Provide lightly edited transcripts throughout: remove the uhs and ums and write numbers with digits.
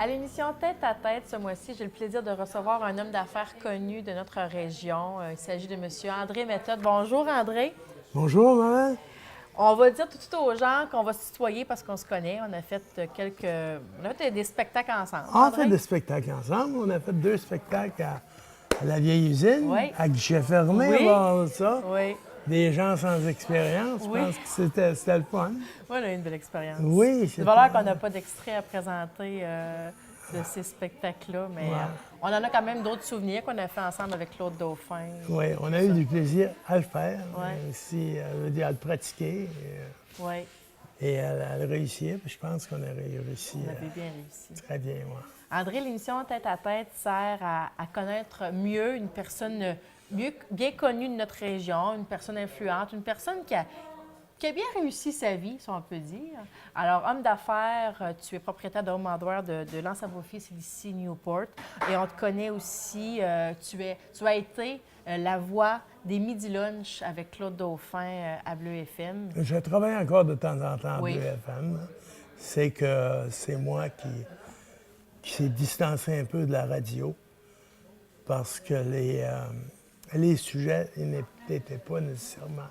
À l'émission Tête à Tête, ce mois-ci, j'ai le plaisir de recevoir un homme d'affaires connu de notre région. Il s'agit de M. André Méthode. Bonjour, André. Bonjour, maman. On va dire tout de suite aux gens qu'on va se tutoyer parce qu'on se connaît. On a fait des spectacles ensemble. On a André? fait des spectacles ensemble. On a fait 2 spectacles à la vieille usine, Oui. à guichet fermé, Oui. avant ça. Oui. Des gens sans expérience. Oui. Je pense que c'était le fun. Oui, on a eu une belle expérience. Oui, C'est c'était... valeur qu'on n'a pas d'extrait à présenter de ces spectacles-là, mais Ouais. on en a quand même d'autres souvenirs qu'on a fait ensemble avec Claude Dauphin. Oui, on a eu du plaisir à le faire, Ouais. mais aussi à le pratiquer Oui, et à le réussir. Puis je pense qu'on a réussi on avait bien réussi. très bien. Ouais. André, l'émission Tête à Tête sert à connaître mieux une personne bien connue de notre région, une personne influente, une personne qui a bien réussi sa vie, si on peut dire. Alors, homme d'affaires, tu es propriétaire de Home Hardware de Lance à vos fils ici, Newport. Et on te connaît aussi, tu as été la voix des Midi Lunch avec Claude Dauphin à Bleu FM. Je travaille encore de temps en temps à Oui. Bleu FM. C'est que c'est moi qui s'est distancé un peu de la radio parce que les sujets n'étaient pas nécessairement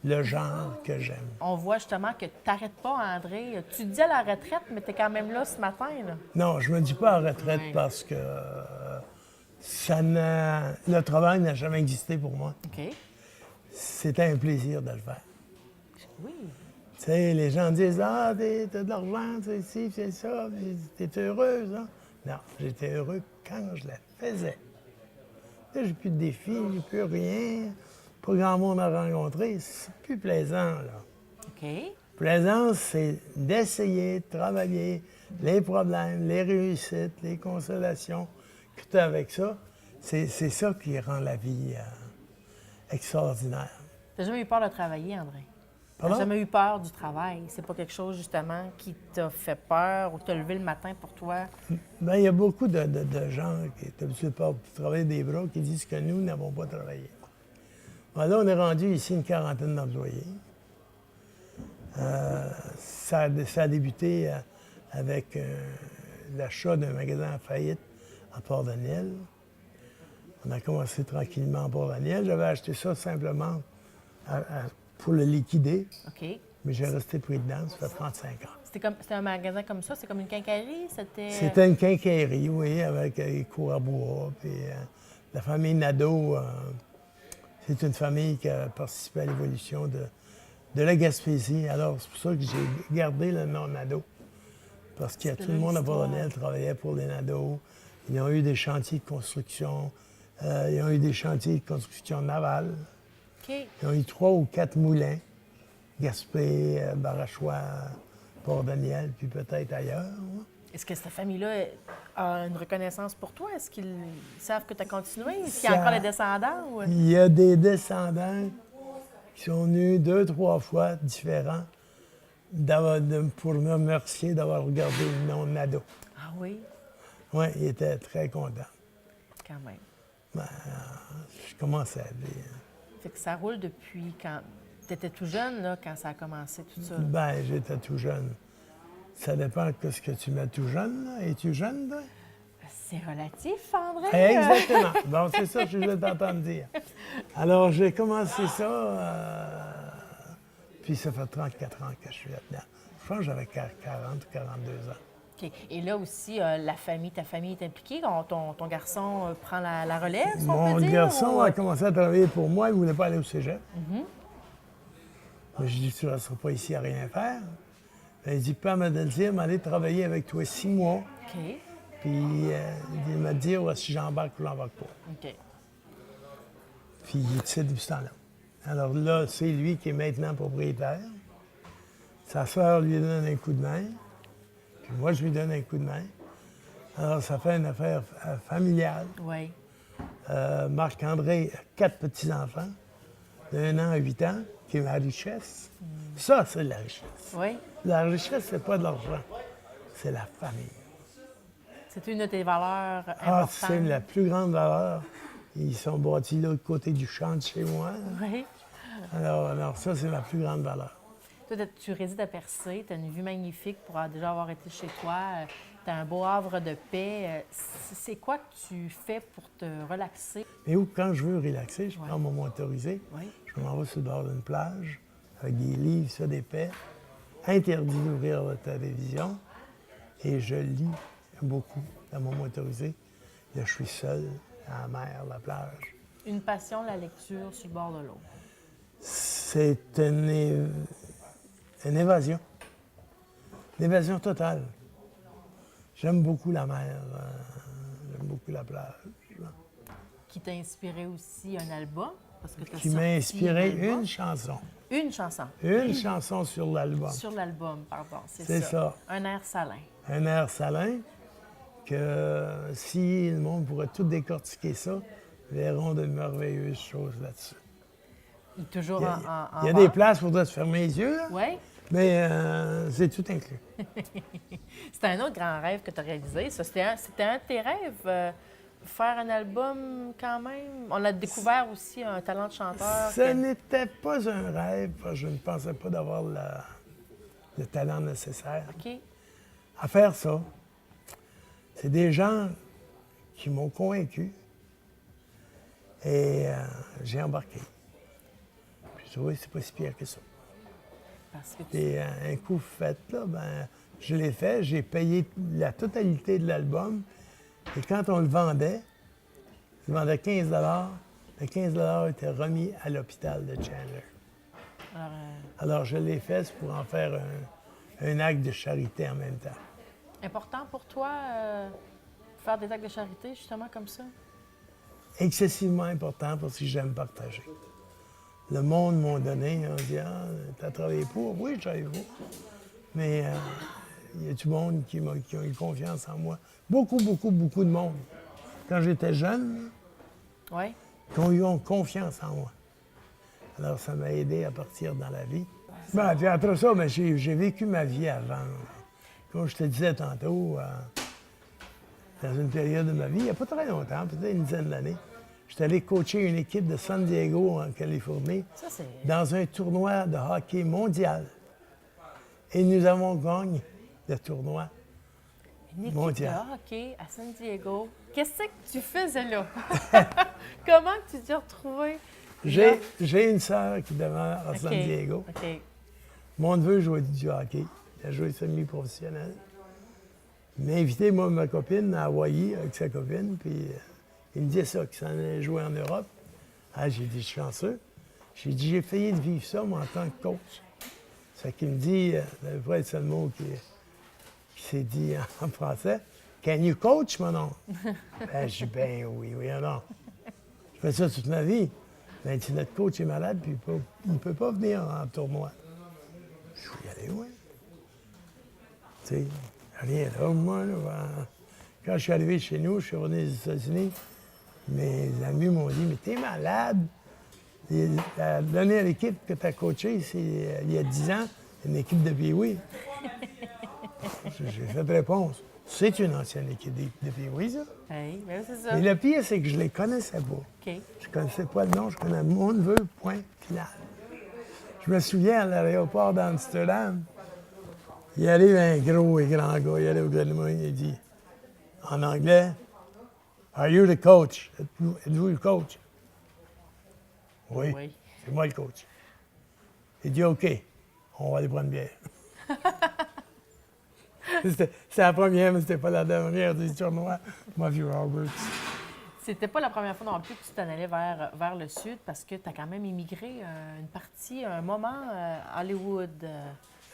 le genre que j'aime. On voit justement que tu n'arrêtes pas, André. Tu te dis à la retraite, mais tu es quand même là ce matin, là. Non, je me dis pas en retraite Oui. parce que le travail n'a jamais existé pour moi. OK. C'était un plaisir de le faire. Oui. Tu sais, les gens disent « Ah, t'as de l'argent, c'est ci, c'est ça, puis t'es heureuse, hein? » Non, j'étais heureux quand je la faisais. Là, j'ai plus de défis, j'ai plus rien, pas grand monde à rencontrer, c'est plus plaisant, là. OK. Plaisant, c'est d'essayer, de travailler, les problèmes, les réussites, les consolations que tu as avec ça. C'est ça qui rend la vie extraordinaire. Tu n'as jamais eu peur de travailler, André? Tu n'as Pardon? jamais eu peur du travail? C'est pas quelque chose, justement, qui t'a fait peur ou t'a levé le matin pour toi? Bien, il y a beaucoup de gens qui sont habitués de travailler des bras qui disent que nous n'avons pas travaillé. Bon, là, on est rendu ici une quarantaine d'employés. Ça a débuté avec l'achat d'un magasin en faillite à Port-Daniel. On a commencé tranquillement à Port-Daniel. J'avais acheté ça simplement pour le liquider, OK. mais j'ai resté pris dedans, ça fait 35 ans. C'était un magasin comme ça? C'est comme une quincaillerie? C'était une quincaillerie, oui, avec des cours à bois. Puis la famille Nadeau, c'est une famille qui a participé à l'évolution de la Gaspésie. Alors, c'est pour ça que j'ai gardé le nom Nadeau. Parce que tout le monde à Port-Daniel travaillait pour les Nadeau. Ils ont eu des chantiers de construction. Ils ont eu des chantiers de construction navale. OK. Ils ont eu 3 ou 4 moulins. Gaspé, Barachois, Port-Daniel, puis peut-être ailleurs. hein. Est-ce que cette famille-là a une reconnaissance pour toi? Est-ce qu'ils savent que tu as continué? Est-ce qu'il y a encore des descendants? Ou... Il y a des descendants qui sont venus 2, 3 fois différents pour me remercier d'avoir regardé le nom Nadeau. Ah oui? Oui, ils étaient très contents. Quand même. Je commençais à dire. Fait que ça roule depuis quand... Tu étais tout jeune, là, quand ça a commencé, tout ça. Ben, j'étais tout jeune. Ça dépend de ce que tu mets tout jeune. Là. Es-tu jeune, toi? C'est relatif, André. Exactement. Bon, c'est ça que je voulais t'entendre dire. Alors, j'ai commencé ça, puis ça fait 34 ans que je suis là-dedans. Je pense que j'avais 40 ou 42 ans. OK. Et là aussi, ta famille est impliquée? Ton garçon prend la relève, si on Mon peut dire? garçon ou- a commencé à travailler pour moi. Il ne voulait pas aller au cégep. Mais je dis, tu ne resteras pas ici à rien faire. Il dit, Père m'a dit, m'aller travailler avec toi 6 mois. OK. Puis il m'a dit, si j'embarque ou j'embarque pas. OK. Puis il décide depuis ce temps-là. Alors là, c'est lui qui est maintenant propriétaire. Sa sœur lui donne un coup de main. Puis moi, je lui donne un coup de main. Alors, ça fait une affaire familiale. Oui. Marc-André a 4 petits-enfants, d'1 an à 8 ans, qui est ma richesse. Ça, c'est la richesse. Oui. La richesse, c'est pas de l'argent, c'est la famille. C'est une de tes valeurs Ah, importantes. c'est la plus grande valeur. Ils sont bâtis de l'autre côté du champ de chez moi. Oui. Alors ça, c'est ma plus grande valeur. Toi, tu résides à Percé, tu as une vue magnifique pour déjà avoir été chez toi. Tu as un beau havre de paix. C'est quoi que tu fais pour te relaxer? Mais où, quand je veux relaxer, je Ouais. prends mon motorisé, Oui. je m'en vais sur le bord d'une plage avec des livres sur des paix, interdit d'ouvrir la télévision, et je lis beaucoup dans mon motorisé. Là, je suis seul à la mer, à la plage. Une passion, la lecture sur le bord de l'eau. C'est une évasion. Une évasion totale. J'aime beaucoup la mer, j'aime beaucoup la plage. Qui t'a inspiré aussi un album? Parce que t'as Qui sorti m'a inspiré un album. une chanson. Une chanson. Une chanson sur l'album. Sur l'album, pardon. C'est ça. Un air salin. Un air salin que si le monde pourrait tout décortiquer ça, verront de merveilleuses choses là-dessus. Il est toujours Il y a, en il y a des vente. places où il faudrait se fermer les yeux, là, Oui. mais c'est tout inclus. C'était un autre grand rêve que tu as réalisé. Ça, c'était un de tes rêves, faire un album quand même. On a découvert aussi un talent de chanteur. Ce n'était pas un rêve, parce que je ne pensais pas d'avoir le talent nécessaire OK. à faire ça. C'est des gens qui m'ont convaincu et j'ai embarqué. Puis j'ai trouvé que c'est pas si pire que ça. Parce que tu... Et un coup fait, là, ben, je l'ai fait, j'ai payé la totalité de l'album. Et quand on le vendait, je le vendais 15 le 15 était remis à l'hôpital de Chandler. Alors, Alors, je l'ai fait pour en faire un acte de charité en même temps. important pour toi, faire des actes de charité, justement, comme ça? Excessivement important parce que j'aime partager. Le monde m'a donné, on dit, ah, t'as travaillé pour? Oui, je travaille pour. Mais il y a du monde qui a eu confiance en moi. Beaucoup, beaucoup, beaucoup de monde. Quand j'étais jeune, Oui. qui ont eu confiance en moi. Alors, ça m'a aidé à partir dans la vie. Ben, puis après ça, ben, j'ai vécu ma vie avant. Comme je te disais tantôt, dans une période de ma vie, il n'y a pas très longtemps, peut-être une dizaine d'années, j'étais allé coacher une équipe de San Diego, en Californie, Ça, c'est... dans un tournoi de hockey mondial. Et nous avons gagné le tournoi. Une équipe mondial. de hockey à San Diego. Qu'est-ce que tu faisais là? Comment tu t'es retrouvé? là? J'ai une sœur qui demeure à San OK. Diego. OK. Mon neveu jouait du hockey. Il a joué semi-professionnel. Il m'a invité, moi, ma copine, à Hawaï avec sa copine, puis il me disait ça, qu'il s'en allait jouer en Europe. Ah, j'ai dit, je suis chanceux. J'ai dit, j'ai failli de vivre ça, moi, en tant que coach. C'est qu'il me dit, ça devait pas être ça le mot qui s'est dit en français, Can you coach, mon oncle? Ben, je dis, ben oui, non. Je fais ça toute ma vie. Ben, si notre coach est malade, puis il ne peut pas venir en tournoi. Je vais y aller, oui. Tu sais, rien là, moi, là. Quand je suis arrivé chez nous, je suis revenu des États-Unis, mes amis m'ont dit, mais t'es malade. La dernière équipe que tu as coachée, c'est il y a 10 ans, une équipe de Pee-Wee. J'ai fait réponse. C'est une ancienne équipe de Pee-Wee, ça. Hey, ben c'est ça. Et le pire, c'est que je les connaissais pas. OK. Je connaissais pas le nom, je connais mon neveu, point final. Je me souviens, à l'aéroport d'Amsterdam, il arrive un gros et grand gars, il arrive au gars de moi, il dit, en anglais, Are you the coach? Êtes-vous le coach? Oui, Oui. c'est moi le coach. Il dit, OK, on va aller prendre une bière. C'était la première, mais c'était pas la dernière du tournoi. Matthew Roberts. C'était pas la première fois non plus que tu t'en allais vers le sud parce que tu as quand même immigré une partie, un moment à Hollywood.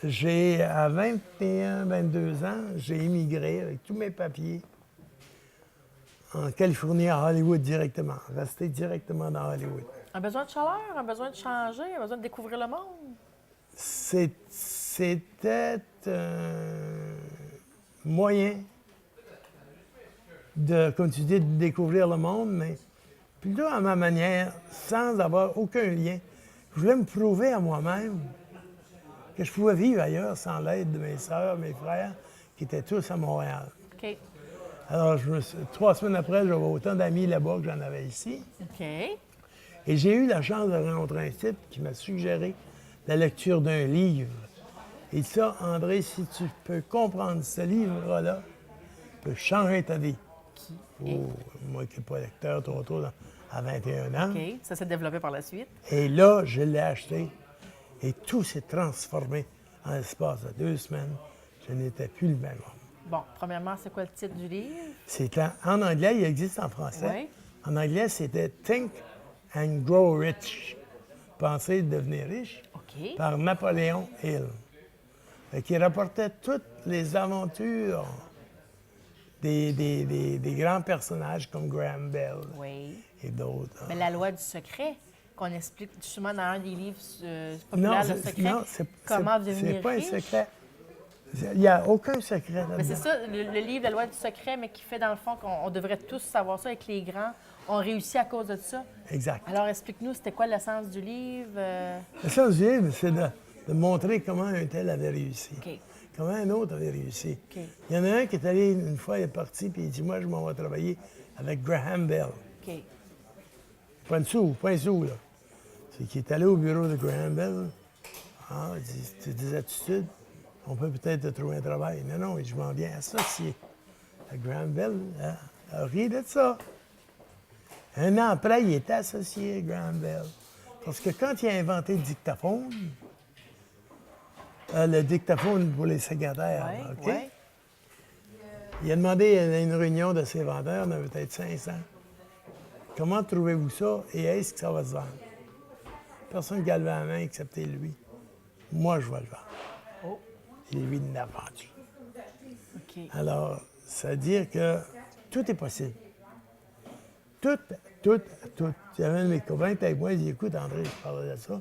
À 21, 22 ans, j'ai immigré avec tous mes papiers en Californie, à Hollywood directement. Resté directement dans Hollywood. Un besoin de chaleur, un besoin de changer, un besoin de découvrir le monde. C'était un moyen de, comme tu dis, de découvrir le monde, mais plutôt à ma manière, sans avoir aucun lien. Je voulais me prouver à moi-même que je pouvais vivre ailleurs sans l'aide de mes sœurs, mes frères, qui étaient tous à Montréal. OK. Alors, 3 semaines après, j'avais autant d'amis là-bas que j'en avais ici. OK. Et j'ai eu la chance de rencontrer un type qui m'a suggéré la lecture d'un livre. Et ça, André, si tu peux comprendre ce livre-là, peut changer ta vie. Et- Moi qui n'ai pas lecteur, à 21 ans. OK. Ça s'est développé par la suite. Et là, je l'ai acheté et tout s'est transformé en l'espace de 2 semaines. Je n'étais plus le même homme. Bon, premièrement, c'est quoi le titre du livre? C'est en anglais, il existe en français. Oui. En anglais, c'était Think and Grow Rich. Penser de devenir riche OK. par Napoléon Hill. Qui rapportait toutes les aventures des grands personnages comme Graham Bell Oui. et d'autres. Mais la loi du secret, qu'on explique souvent dans un des livres populaires, Le Secret, comment devenir c'est pas riche. un secret. Il n'y a aucun secret là-dedans. Mais c'est ça, le livre La loi du secret, mais qui fait dans le fond qu'on devrait tous savoir ça et que les grands ont réussi à cause de ça. Exact. Alors explique-nous, c'était quoi l'essence du livre? L'essence du livre, c'est de montrer comment un tel avait réussi. OK. Comment un autre avait réussi. OK. Il y en a un qui est allé une fois, il est parti, puis il dit moi, je m'en vais travailler avec Graham Bell. OK. Pas un sou, là. C'est qu'il est allé au bureau de Graham Bell. Ah, il dit tu as des attitudes, on peut peut-être te trouver un travail. Non, non, je m'en viens associé. Graham Bell a ri de ça. Un an après, il était associé à Graham Bell. Parce que quand il a inventé le dictaphone pour les secrétaires, Oui, OK? oui. Il a demandé à une réunion de ses vendeurs, il y en avait peut-être 500. Comment trouvez-vous ça et est-ce que ça va se vendre? Personne qui a levé la main excepté lui. Moi, je vais le vendre. Oh, Et lui, il l'a vendu. OK. Alors, ça veut dire que tout est possible. Tout. Il y avait un de mes copains qui était avec moi, il dit écoute, André, je parlais de ça.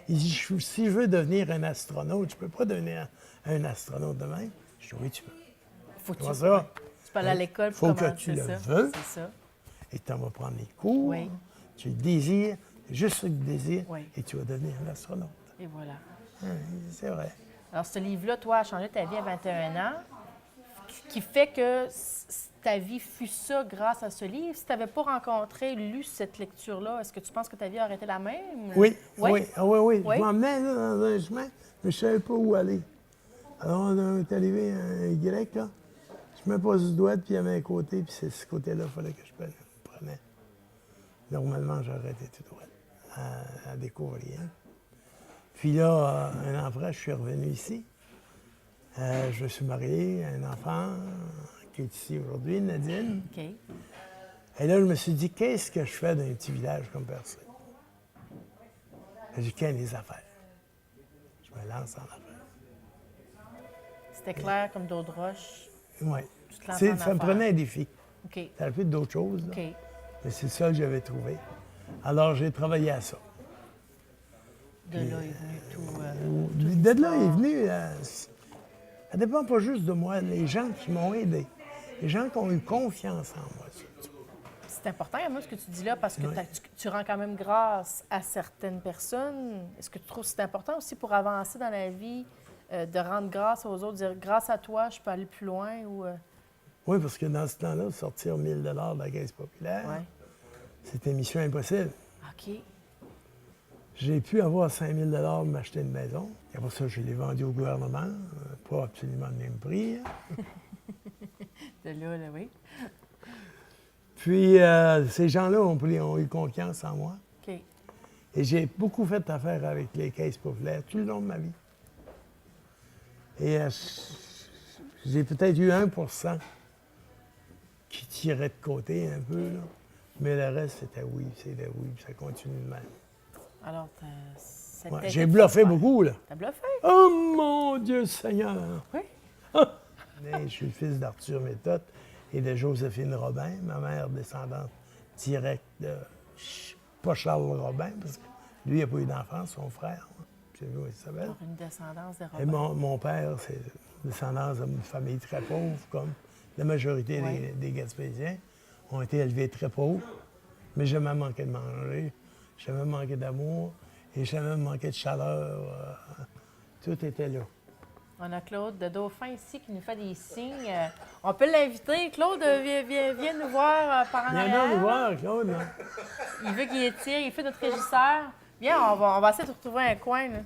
Il dit si je veux devenir un astronaute, je ne peux pas devenir un astronaute demain. Je dis oui, tu peux. Faut que Comment tu, ça? tu peux aller à l'école Faut pour que commencer tu le ça. veux. C'est ça. Et tu vas prendre les cours, Oui. tu le désires, juste ce que tu désires, Oui. et tu vas devenir un astronaute. Et voilà. C'est vrai. Alors, ce livre-là, toi, a changé ta vie à 21 ans, qui fait que ta vie fut ça grâce à ce livre. Si tu n'avais pas rencontré, lu cette lecture-là, est-ce que tu penses que ta vie aurait été la même? Oui, Oui? oui, ah, oui, oui. Oui? Je m'emmenais là, dans un chemin, mais je ne savais pas où aller. Alors, on est arrivé à un Y, là. Je me pose du doigt, puis il y avait un côté, puis c'est ce côté-là qu'il fallait que je prenais. Normalement, j'aurais été tout droit à découvrir. Puis là, un an après, je suis revenu ici. Je me suis marié, un enfant qui est ici aujourd'hui, Nadine. OK. Et là, je me suis dit, qu'est-ce que je fais dans un petit village comme Percé? J'ai dit, qu'est-ce les affaires? Je me lance en affaires. C'était clair comme d'eau de roche. Oui. Tu te lances en Ça me affaires. prenait un défi. OK. Ça aurait pu être d'autres choses, là. OK. Mais c'est ça que j'avais trouvé. Alors, j'ai travaillé à ça. De là est venu tout. De là est venu, ça dépend pas juste de moi, les gens qui m'ont aidé, les gens qui ont eu confiance en moi. Surtout. C'est important, moi, ce que tu dis là, parce que Oui. tu rends quand même grâce à certaines personnes. Est-ce que tu trouves que c'est important aussi pour avancer dans la vie, de rendre grâce aux autres, dire grâce à toi, je peux aller plus loin ou. Oui, parce que dans ce temps-là, sortir 1 000 $ de la Caisse populaire, Ouais. c'était mission impossible. OK. J'ai pu avoir 5 000 $ pour m'acheter une maison. Et après ça, je l'ai vendu au gouvernement, pas absolument le même prix. Hein. De là, oui. Puis, ces gens-là ont eu confiance en moi. OK. Et j'ai beaucoup fait affaire avec les caisses populaires tout le long de ma vie. Et j'ai peut-être eu 1 % qui tirait de côté un peu, là. Mais le reste, c'était oui, puis ça continue de même. Alors, ça Ouais, t'aide j'ai de bluffé faire. beaucoup, là. T'as bluffé? Oh mon Dieu Seigneur! Oui. Mais je suis le fils d'Arthur Méthode et de Joséphine Robin, ma mère descendante directe de... Pas Charles Robin, parce que lui, il n'a pas eu d'enfant, son frère. Je sais pas comment il s'appelle. Pour une descendance de Et Robin. mon père, c'est descendance d'une famille très pauvre, comme la majorité Oui. des Gaspésiens, ont été élevés très pauvres, mais jamais manqué de manger, jamais manqué d'amour et jamais manqué de chaleur. Tout était là. On a Claude de Dauphin ici qui nous fait des signes. On peut l'inviter. Claude, viens nous voir par en Viens arrière. donc nous voir, Claude. Là. Il veut qu'il étire. Il fait notre régisseur. Viens, on va essayer de retrouver un coin. Là.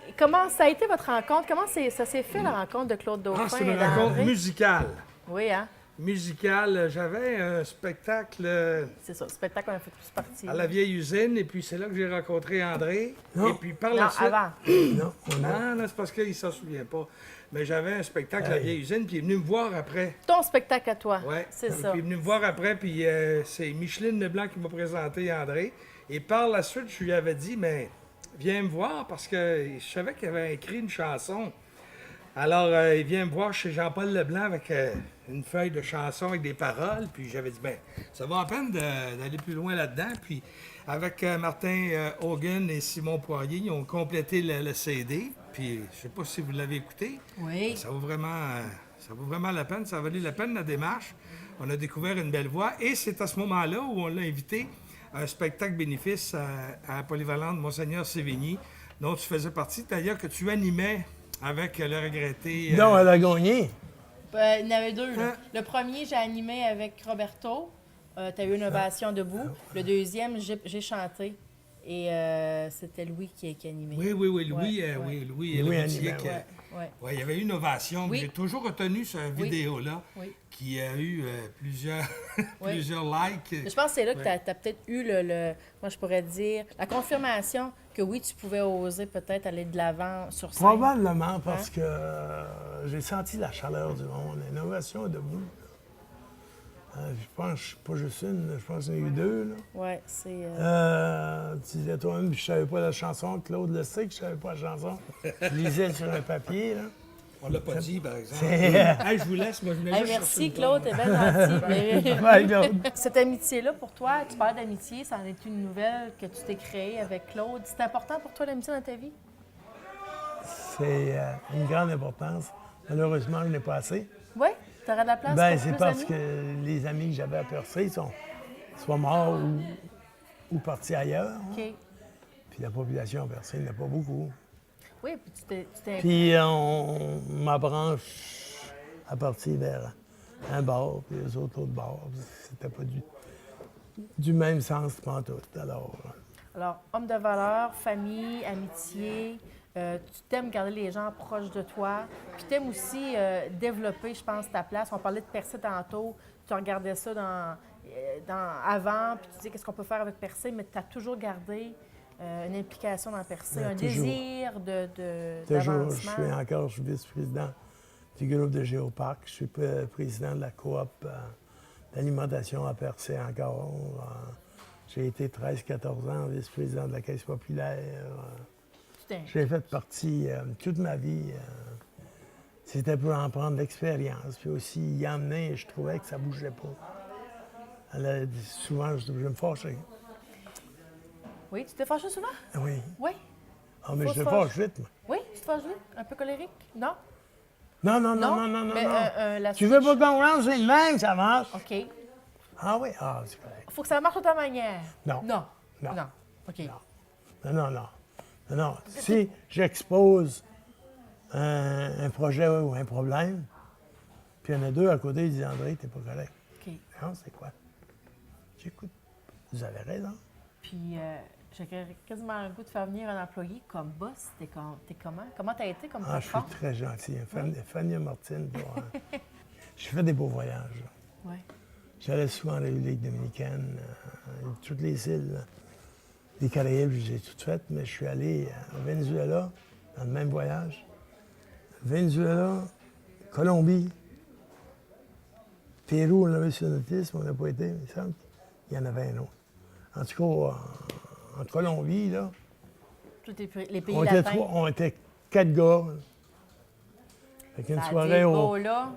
Et comment ça a été votre rencontre? Comment ça s'est fait, la rencontre de Claude Dauphin Ah, c'est une et rencontre d'André? musicale. Oui, hein? musical. J'avais un spectacle C'est ça, le spectacle, on a fait plus partie. à la vieille usine, et puis c'est là que j'ai rencontré André. Non. Et puis par Non, la suite... avant. Non, on a... Non, non, c'est parce qu'il s'en souvient pas. Mais j'avais un spectacle à la vieille usine, puis il est venu me voir après. Ton spectacle à toi. Ouais. C'est Et ça. puis il est venu me voir après, puis c'est Micheline Leblanc qui m'a présenté André. Et par la suite, je lui avais dit, mais viens me voir, parce que je savais qu'il avait écrit une chanson. Alors, il vient me voir chez Jean-Paul Leblanc avec une feuille de chanson avec des paroles. Puis j'avais dit, ben, ça vaut la peine d'aller plus loin là-dedans. Puis avec Martin Hogan et Simon Poirier, ils ont complété le CD. Puis je sais pas si vous l'avez écouté. Oui. Ça vaut vraiment la peine. Ça a valu la peine, la démarche. On a découvert une belle voix. Et c'est à ce moment-là où on l'a invité à un spectacle bénéfice à la Polyvalente Monseigneur Sévigny, dont tu faisais partie, d'ailleurs, que tu animais avec le regretté... Non, elle a gagné. Il y en avait deux. Là. Hein? Le premier, j'ai animé avec Roberto. Tu as eu une ovation debout. Le deuxième, j'ai chanté. Et c'était Louis qui animait. Oui, Louis, Ouais, oui, Louis Louis Leroutier, animait, Ouais, ouais. ouais, il y avait eu une ovation. Oui. J'ai toujours retenu cette vidéo-là, Oui. qui a eu plusieurs, Oui. plusieurs likes. Je pense que c'est là que Ouais. tu as peut-être eu moi je pourrais dire, la confirmation que oui, tu pouvais oser peut-être aller de l'avant sur scène. Probablement parce que j'ai senti la chaleur du monde. Une ovation debout. Je pense pas juste une, je pense qu'il y en a eu deux. Là. Oui, c'est. Tu disais toi-même, je savais pas la chanson. Claude le sait que je savais pas la chanson. Je lisais sur un papier. Là. On l'a pas dit, par exemple. C'est- Hey, je vous laisse, moi je venais juste chercher Merci une Claude, pomme. t'es bien gentil. Mais- Ouais, Claude. Cette amitié-là, pour toi, tu parles d'amitié, ça en est une nouvelle que tu t'es créée avec Claude. C'est important pour toi l'amitié dans ta vie? C'est une grande importance. Malheureusement, je n'ai pas assez. Oui? Tu aurais de la place Ben, pour c'est plus parce d'amis? que les amis que j'avais à Percé sont soit morts ou partis ailleurs. Hein. OK. Puis la population à Percé, il n'y en a pas beaucoup. Oui, puis tu t'es Puis ma branche a parti vers un bar, puis les autres l'autre bar. C'était pas du même sens pantoute. Alors, homme de valeur, famille, amitié, tu t'aimes garder les gens proches de toi, puis tu aimes aussi développer, je pense, ta place. On parlait de Percé tantôt, tu regardais ça avant, puis tu disais qu'est-ce qu'on peut faire avec Percé, mais tu as toujours gardé une implication dans Percé, Ben, un toujours. désir Toujours, d'avancement. je suis vice-président du groupe de Géoparc. Je suis président de la coop d'alimentation à Percé encore. J'ai été 13-14 ans vice-président de la Caisse populaire. Putain. J'ai fait partie toute ma vie. C'était pour en prendre l'expérience. Puis aussi y emmener, je trouvais que ça bougeait pas. Souvent, je me fâchais. Oui, tu te fâches souvent? Oui. Oui. Ah, mais Faut je se te fâcher. fâche vite, moi. Oui, tu te fâches vite? Un peu colérique? Non? Non, non, Non? non, non, non, non. Mais, non. la Tu veux pas switch- comprendre, c'est le même, ça marche. OK. Ah oui? Ah, c'est correct. Faut que ça marche de ta manière. Non. Non. Non. Non. OK. Non, non, non. Non, non. Si j'expose un projet ou un problème, puis il y en a deux à côté, ils disent André, t'es pas correct. OK. Non, c'est quoi? J'écoute. Vous avez raison. Puis, j'ai quasiment le goût de faire venir un employé comme boss. T'es comment? Comment t'as été comme Ah, je suis patron? très gentil. Fanny Martine, j'ai fait des beaux voyages. Là. Oui. J'allais souvent en République dominicaine, toutes les îles. Là. Les Caraïbes, je les ai toutes faites, mais je suis allé au Venezuela, dans le même voyage. Venezuela, Colombie, Pérou, on avait sur notre liste, mais on n'a pas été, mais il semble qu'il y en avait un autre. En tout cas, en Colombie, là, Tous les pays on était, latins. on était 4 gars. Là. Fait qu'une Ça a soirée dit, au... beau, là.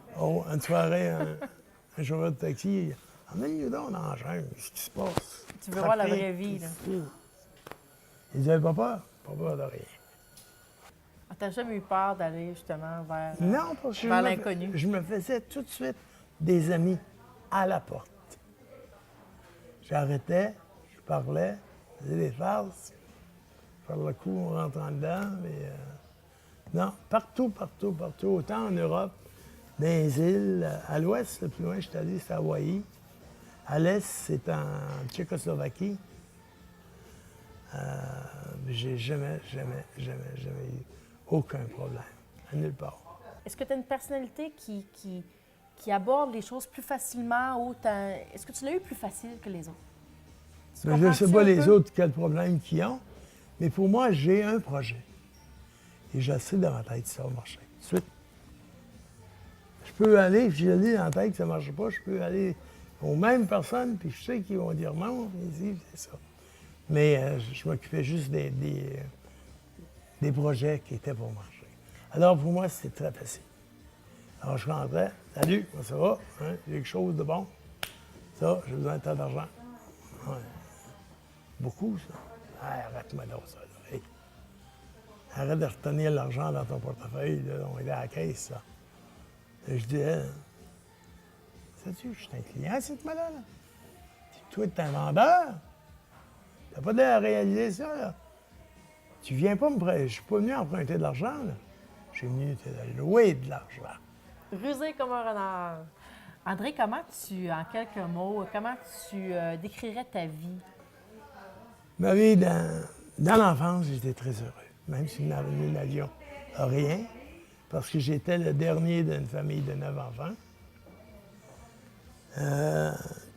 Une soirée, un chauffeur de taxi, emmène-nous donc dans la jungle, qu'est-ce qui se passe? Tu veux voir la Trafic, vraie vie, là. Il disait, pas peur? Pas peur de rien. Ah, t'as jamais eu peur d'aller justement vers... Non, parce que vers l'inconnu. je me faisais tout de suite des amis à la porte. J'arrêtais, je parlais, je faisais des farces. Par le coup, on rentre en dedans, mais... non, partout, partout, partout. Autant en Europe, dans les îles. À l'ouest, le plus loin, je suis allé, c'est à Hawaï. À l'est, c'est en Tchécoslovaquie. J'ai jamais eu aucun problème. À nulle part. Est-ce que tu as une personnalité qui qui aborde les choses plus facilement ou est-ce que tu l'as eu plus facile que les autres? Tu Je ne sais comprends-tu pas un les peu? autres quels problèmes qu'ils ont, mais pour moi, j'ai un projet. Et je sais dans ma tête si ça va marcher. Tout de suite. Je peux aller, puis je l'ai dans la tête que ça ne marche pas, je peux aller aux mêmes personnes, puis je sais qu'ils vont dire non, ils disent c'est ça. Mais je m'occupais juste des projets qui étaient pour marcher. Alors pour moi, c'était très facile. Alors je rentrais, salut, comment ça va? Hein? J'ai quelque chose de bon? Ça, j'ai besoin de tant d'argent. Ouais. Beaucoup, ça. Ah, arrête-moi donc ça. Là. Hey. Arrête de retenir l'argent dans ton portefeuille. Là. On est à la caisse, ça. Et je disais, sais-tu, je suis un client, cette là. Toi, tu es un vendeur. T'as pas l'air à réaliser ça, là. Tu viens pas me prêter. Je suis pas venu emprunter de l'argent, là. Je suis venu te louer de l'argent. Rusé comme un renard. André, en quelques mots, comment tu décrirais ta vie? Ma vie, dans l'enfance, j'étais très heureux. Même si nous n'avions rien, parce que j'étais le dernier d'une famille de 9 enfants.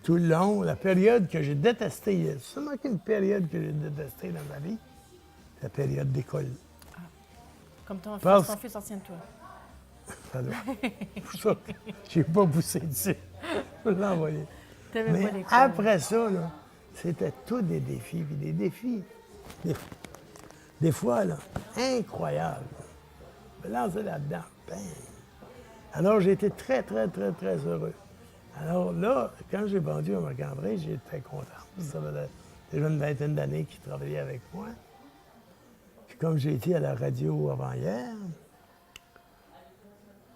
Tout le long, la période que j'ai détestée, il y a seulement qu'une période que j'ai détestée dans ma vie, la période d'école. Comme ton Parce- fils ancien de toi. Ça doit. Pour ça, j'ai pas poussé dessus. Je peux l'envoyer. T'aimais Mais pas l'école. après ça, là, c'était tous des défis, puis des défis. Des fois, là, incroyables. Je me lançais là-dedans. Bang! Alors, j'ai été très, très, très, très heureux. Alors là, quand j'ai vendu à Marc-André, j'ai été très content. Ça faisait déjà une vingtaine d'années qu'il travaillait avec moi. Puis comme j'ai été à la radio avant hier,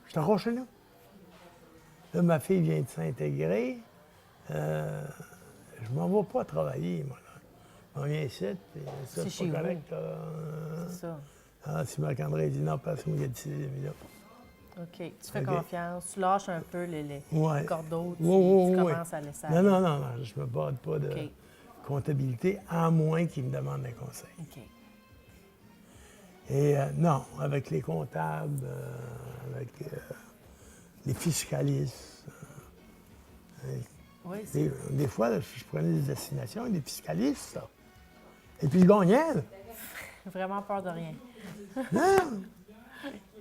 je suis encore chez nous. Là, ma fille vient de s'intégrer. Je m'en vais pas travailler, moi. Là. On vient ici, puis ça, C'est c'est chez pas vous. correct. Là. C'est ça. Ah, si Marc-André dit non, passe-moi, il y a 10 minutes. OK. Tu fais OK. confiance, tu lâches un peu les Ouais. cordeaux, tu, Ouais, ouais, tu ouais. commences à laisser Non, aller. non, non, non, je me bats pas de OK. comptabilité, à moins qu'ils me demandent des conseils. OK. Et non, avec les comptables, avec les fiscalistes. Oui, c'est Des fois, là, je prenais des destinations, des fiscalistes, ça. Et puis je gagnais, là. vraiment peur de rien. Non!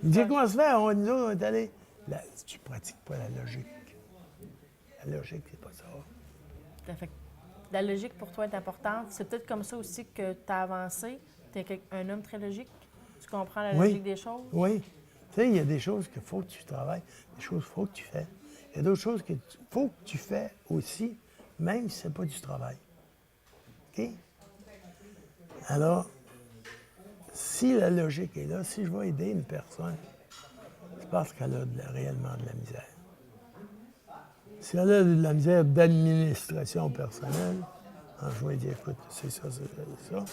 Il dit, comment se fait? Nous autres, on est allés. Là, tu pratiques pas la logique. La logique, c'est pas ça. Fait que la logique pour toi est importante. C'est peut-être comme ça aussi que tu as avancé. Tu es un homme très logique. Tu comprends la Oui. logique des choses. Oui. Tu sais, il y a des choses qu'il faut que tu travailles, des choses qu'il faut que tu fais. Il y a d'autres choses qu'il faut que tu fais aussi, même si ce n'est pas du travail. OK? Alors, si la logique est là, si je vais aider une personne, c'est parce qu'elle a réellement de la misère. Si elle a de la misère d'administration personnelle, alors je vais dire, écoute, c'est ça, c'est ça.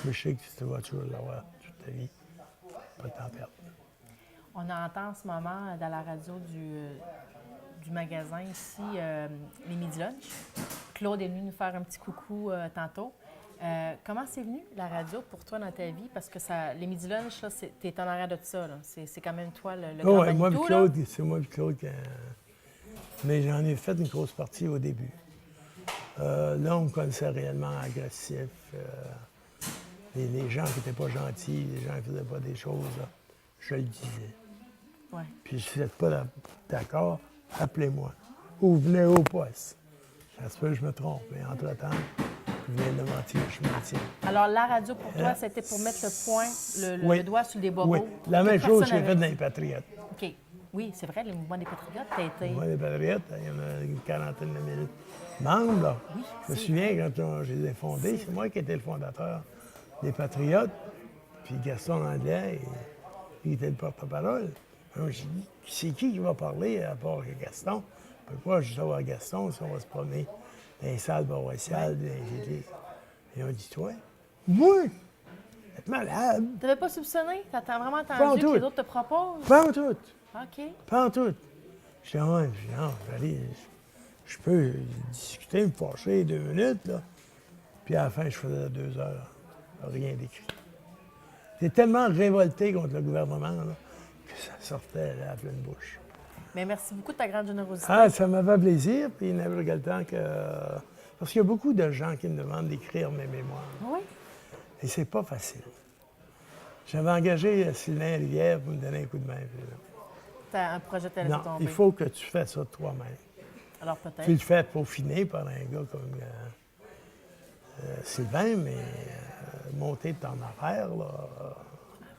Mais je sais que tu vas toujours l'avoir toute ta vie. Pas de temps à perdre. On entend en ce moment dans la radio du magasin ici les Midi Lunch. Claude est venu nous faire un petit coucou tantôt. Comment c'est venu la radio pour toi dans ta vie? Parce que les Midi Lunch, tu es en arrière de ça. là. C'est quand même toi le grand Oui, moi et Manitou, Claude, c'est moi et Claude. Mais j'en ai fait une grosse partie au début. Là, on me connaissait réellement agressif. Les gens qui n'étaient pas gentils, les gens qui ne faisaient pas des choses, là, je le disais. Ouais. Puis si vous n'êtes pas d'accord, appelez-moi. Ou venez au poste. Ça se peut que je me trompe, mais entre-temps, je viens de mentir, je mentis. Alors, la radio pour toi, c'était pour mettre le point, Oui. le doigt sur des bobos. Oui, la que même chose que personne j'ai fait avait dans dit. les Patriotes. OK. Oui, c'est vrai, le mouvement des Patriotes, tu as été... Moi, les Patriotes, il y en a une quarantaine de mille membres. Là. Oui, Je me c'est souviens, quand je les ai fondés, c'est moi qui étais le fondateur des Patriotes. Puis Gaston Landais, il était le porte-parole. Alors, j'ai dit, c'est qui va parler à part que Gaston? Pourquoi je dois avoir Gaston si on va se promener dans les salles paroissiales, dans les églises? Et on dit, toi? Moi? T'es malade? Tu n'avais pas soupçonné? Tu as vraiment Pas en entendu que tout. les autres te proposent? Pas en tout. OK. Pas en tout. Je dis, ouais, non, je peux discuter, me fâcher 2 minutes, là. Puis à la fin, je faisais 2 heures. Rien d'écrit. J'étais tellement révolté contre le gouvernement, là, que ça sortait là, à pleine bouche. Mais merci beaucoup de ta grande générosité. Ah, ça m'a fait plaisir, puis n'importe quel temps que... Parce qu'il y a beaucoup de gens qui me demandent d'écrire mes mémoires. Oui. Et c'est pas facile. J'avais engagé Sylvain Rivière pour me donner un coup de main. Puis là. T'as un projet de laisser Non, tomber. il faut que tu fasses ça toi-même. Alors peut-être. Tu le fais peaufiner par un gars comme Sylvain, mais monter ton affaire, là,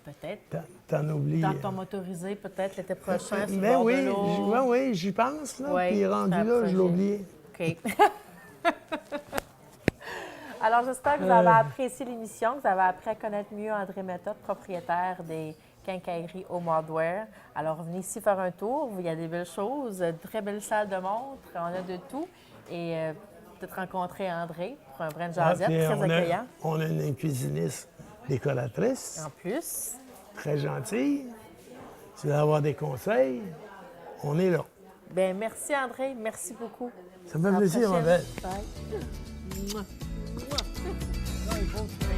Peut-être. t'en oublies. Dans ton motorisé, peut-être l'été prochain, sur le Mais bord oui, de l'eau. oui, j'y pense, là. Oui, Puis rendu c'est un là, je projet. l'ai oublié. OK. Alors, j'espère que vous avez apprécié l'émission, que vous avez appris à connaître mieux André Méthode, propriétaire des quincailleries Home Hardware. Alors, venez ici faire un tour. Il y a des belles choses, de très belles salles de montre. On a de tout. Et peut-être rencontrer André pour un brin de jasette, puis très accueillant. on a une cuisiniste décoratrice, En plus, très gentille. Tu veux avoir des conseils, on est là. bien, merci André. Merci beaucoup. Ça me fait À la plaisir, ma prochaine. belle. Bye. Mouah. Mouah.